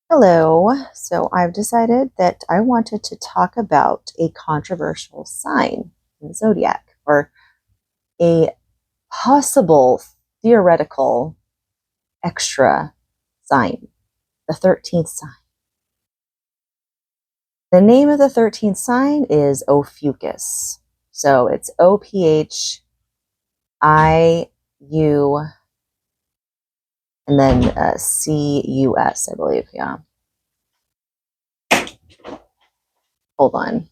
Hello. So I've decided that I wanted to talk about a controversial sign in the zodiac, or a possible theoretical extra sign, the 13th sign. The name of the 13th sign is Ophiuchus. So it's Ophiu and then Cus, I believe. Yeah. Hold on.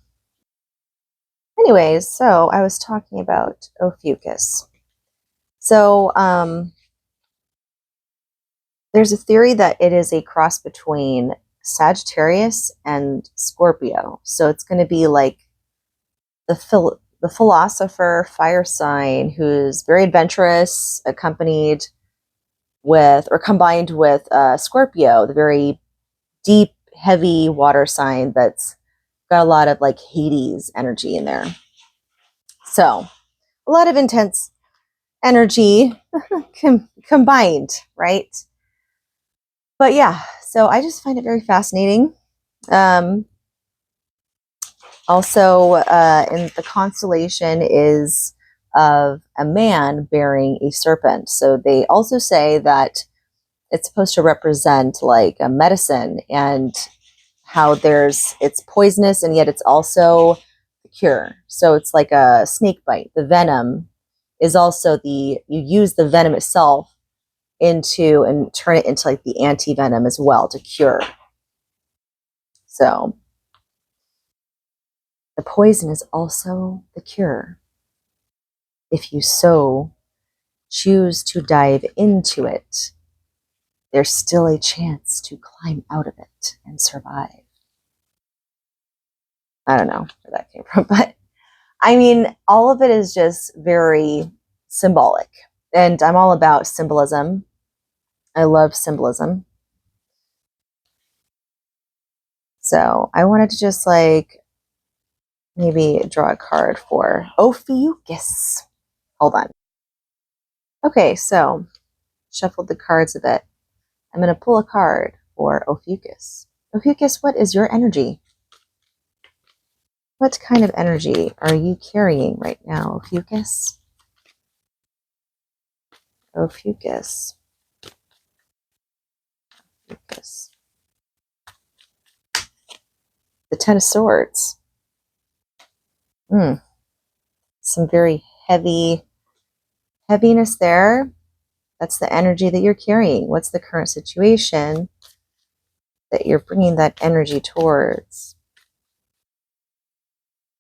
Anyways, so I was talking about Ophiuchus. So there's a theory that it is a cross between Sagittarius and Scorpio. So it's going to be like the philosopher fire sign who's very adventurous, accompanied with or combined with Scorpio, the very deep, heavy water sign that's got a lot of like Hades energy in there. So a lot of intense energy combined, right? But yeah, so I just find it very fascinating. Um, Also, in the constellation is of a man bearing a serpent. So they also say that it's supposed to represent like a medicine and how it's poisonous and yet it's also the cure. So it's like a snake bite. The venom is also you use the venom itself into and turn it into like the anti-venom as well to cure. So the poison is also the cure. If you so choose to dive into it, there's still a chance to climb out of it and survive. I don't know where that came from, but I mean, all of it is just very symbolic. And I'm all about symbolism. I love symbolism. So I wanted to just like maybe draw a card for Ophiuchus. Hold on. Okay, so shuffled the cards a bit. I'm going to pull a card for Ophiuchus. Ophiuchus, what is your energy? What kind of energy are you carrying right now, Ophiuchus? Ophiuchus. Ophiuchus. The Ten of Swords. Some very heaviness there. That's the energy that you're carrying. What's the current situation that you're bringing that energy towards?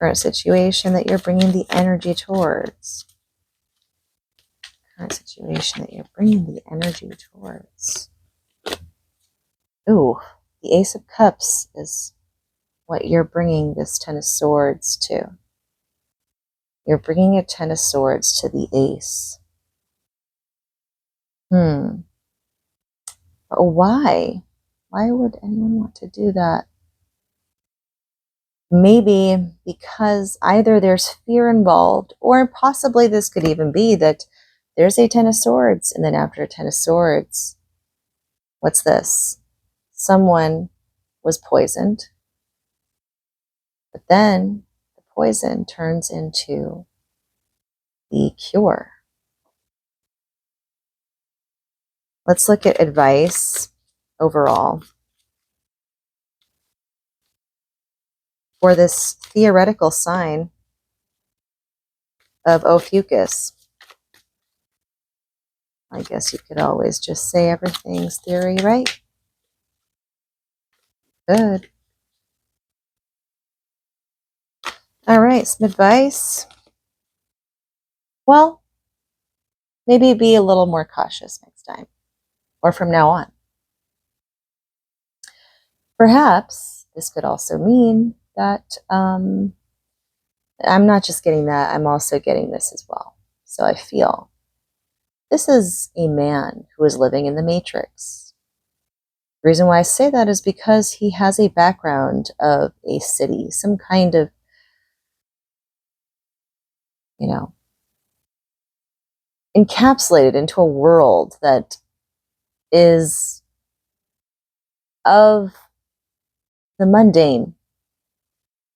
Current situation that you're bringing the energy towards. Current situation that you're bringing the energy towards. Ooh, the Ace of Cups is what you're bringing this Ten of Swords to. You're bringing a Ten of Swords to the Ace. But why? Why would anyone want to do that? Maybe because either there's fear involved, or possibly this could even be that there's a Ten of Swords, and then after a Ten of Swords, what's this? Someone was poisoned, but then the poison turns into the cure. Let's look at advice overall for this theoretical sign of Ophiuchus. I guess you could always just say everything's theory, right? Good. All right, some advice. Well, maybe be a little more cautious next time, or from now on. Perhaps this could also mean that I'm not just getting that, I'm also getting this as well. So I feel this is a man who is living in the Matrix. The reason why I say that is because he has a background of a city, some kind of, encapsulated into a world that is of the mundane,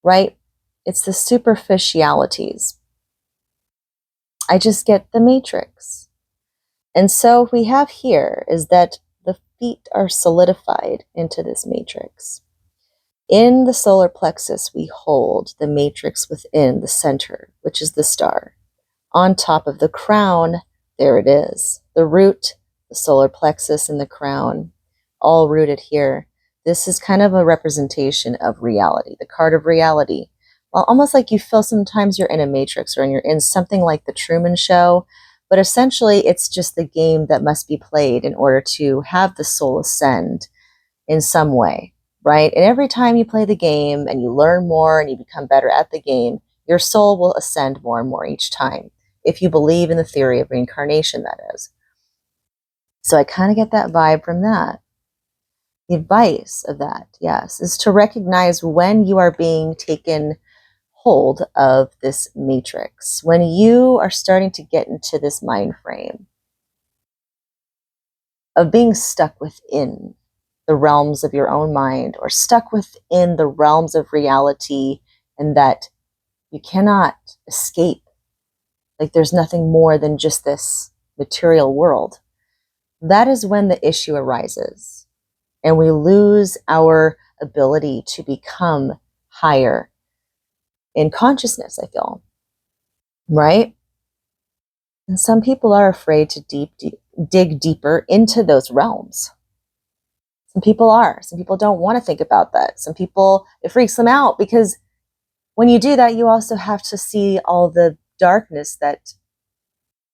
right? It's the superficialities. I just get the matrix. And so what we have here is that the feet are solidified into this matrix. In the solar plexus, we hold the matrix within the center, which is the star. On top of the crown, there it is. The root, the solar plexus, and the crown, all rooted here. This is kind of a representation of reality, the card of reality. Well, almost like you feel sometimes you're in a matrix or you're in something like the Truman Show, but essentially it's just the game that must be played in order to have the soul ascend in some way, right? And every time you play the game and you learn more and you become better at the game, your soul will ascend more and more each time, if you believe in the theory of reincarnation, that is. So I kind of get that vibe from that. The advice of that, yes, is to recognize when you are being taken hold of this matrix, when you are starting to get into this mind frame of being stuck within the realms of your own mind or stuck within the realms of reality, and that you cannot escape. Like there's nothing more than just this material world. That is when the issue arises and we lose our ability to become higher in consciousness, I feel, right? And some people are afraid to dig deeper into those realms. Some people are. Some people don't want to think about that. Some people, it freaks them out, because when you do that, you also have to see all the darkness that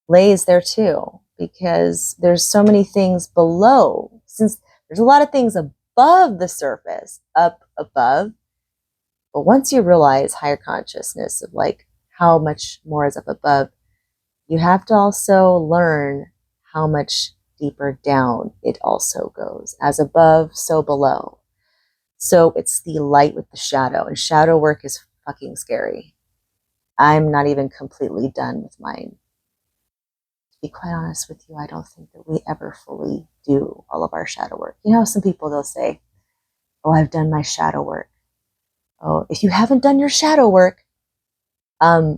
lays there too, because there's so many things below. Since there's a lot of things above the surface, up above, but once you realize higher consciousness of like how much more is up above, you have to also learn how much deeper down it also goes. As above, so below. So it's the light with the shadow, and shadow work is fucking scary. I'm not even completely done with mine. To be quite honest with you, I don't think that we ever fully do all of our shadow work. You know, some people, they'll say, oh, I've done my shadow work. Oh, if you haven't done your shadow work, yeah,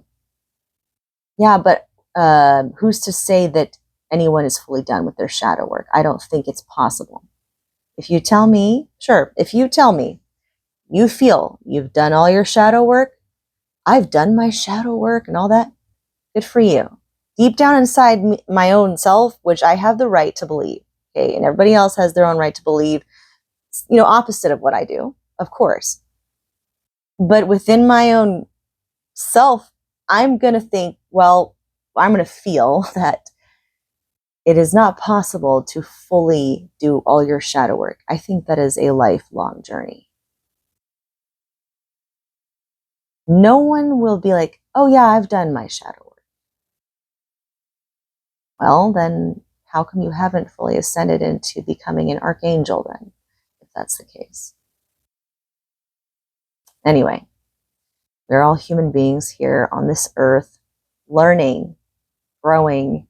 but who's to say that anyone is fully done with their shadow work? I don't think it's possible. If you tell me, sure, if you tell me you feel you've done all your shadow work, I've done my shadow work and all that, good for you. Deep down inside my own self, which I have the right to believe, okay, and everybody else has their own right to believe, you know, opposite of what I do, of course. But within my own self, I'm going to think, well, I'm going to feel that it is not possible to fully do all your shadow work. I think that is a lifelong journey. No one will be like, oh yeah, I've done my shadow work. Well, then how come you haven't fully ascended into becoming an archangel then, if that's the case? Anyway, we're all human beings here on this earth, learning, growing,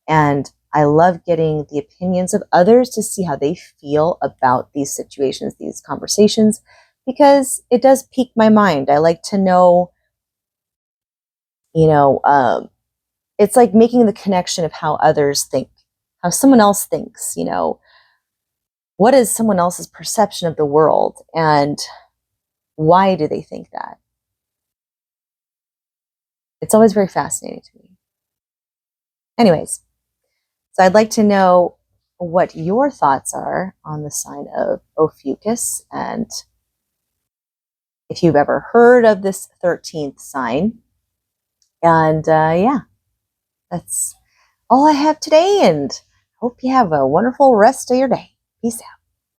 and I love getting the opinions of others to see how they feel about these situations, these conversations, because it does pique my mind. I like to know, you know, it's like making the connection of how others think, how someone else thinks, you know, what is someone else's perception of the world and why do they think that? It's always very fascinating to me. Anyways, so I'd like to know what your thoughts are on the sign of Ophiuchus, and if you've ever heard of this 13th sign. And yeah, that's all I have today, and hope you have a wonderful rest of your day. Peace out.